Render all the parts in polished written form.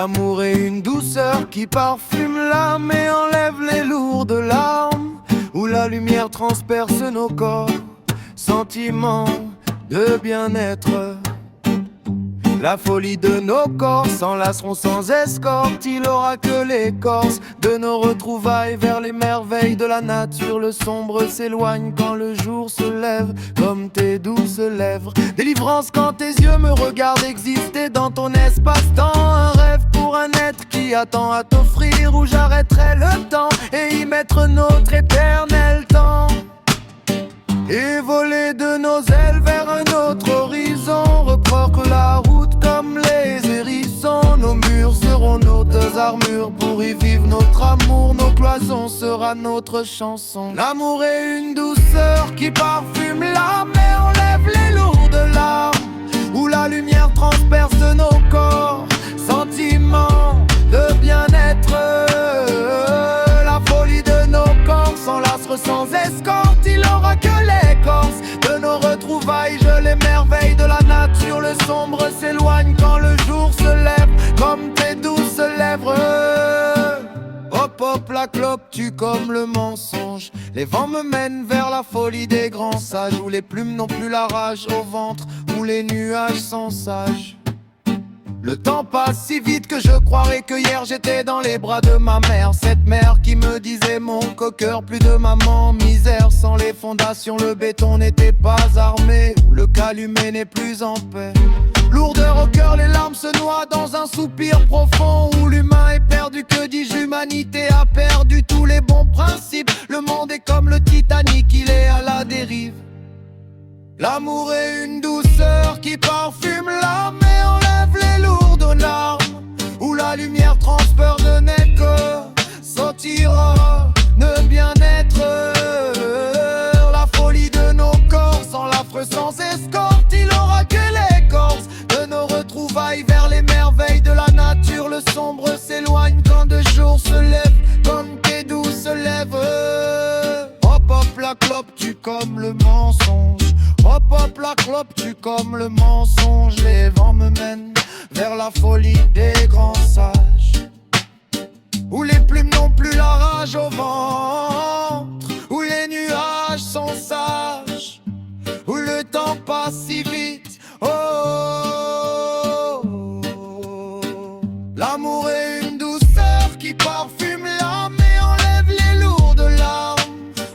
L'amour est une douceur qui parfume l'âme et enlève les lourdes larmes, où la lumière transperce nos corps, sentiment de bien-être. La folie de nos corps s'enlaceront sans escorte, il aura que l'écorce de nos retrouvailles vers les merveilles de la nature. Le sombre s'éloigne quand le jour se lève, comme tes douces lèvres. Délivrance quand tes yeux me regardent exister dans ton espace-temps. Un rêve pour un être qui attend à t'offrir, où j'arrêterai le temps et y mettre notre éternel temps. Et voler de nos ailes vers un autre horizon, reprendre la route comme les hérissons. Nos murs seront nos deux armures pour y vivre notre amour. Nos cloisons sera notre chanson. L'amour est une douceur qui parfume l'âme et enlève les lourdes larmes, où la lumière transperce nos corps, sentiment de bien-être. La folie de nos corps s'enlacera sans escorte, il aura que l'écorce de nos retrouvailles. Je l'émerveille de la nature, le sombre s'éloigne quand le jour se lève, comme tes douces lèvres. Hop hop la clope tue comme le mensonge, les vents me mènent vers la folie des grands sages, où les plumes n'ont plus la rage au ventre, où les nuages sont sages. Le temps passe si vite que je croirais que hier j'étais dans les bras de ma mère. Cette mère qui me disait mon coqueur, plus de maman, misère. Sans les fondations le béton n'était pas armé, le calumet n'est plus en paix. Lourdeur au cœur, les larmes se noient dans un soupir profond, où l'humain est perdu, que dis-je, l'humanité a perdu tous les bons principes. Le monde est comme le Titanic, il est à la dérive. L'amour est une douceur qui parfume l'âme et enlève les lourdes larmes, où la lumière transperce de notre corps, sentira de bien-être. La folie de nos corps s'enlacera sans escorte, il aura que l'écorce de nos retrouvailles vers les merveilles de la nature. Le sombre s'éloigne quand le jour se lève, comme tes douces lèvres. Hop hop la clope tue comme le mensonge, hop hop la clope tue comme le mensonge. Les vents me mènent vers la folie des grands sages, où les plumes n'ont plus la rage au ventre, où les nuages sont sages, où le temps passe si vite. Oh, oh, oh. L'amour est une douceur qui parfume l'âme et enlève les lourdes larmes,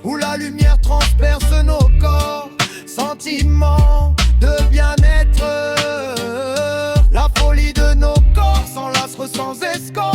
où la lumière transperce nos corps, sentiment de bien-être. La folie de nos corps s'enlacera sans escorte,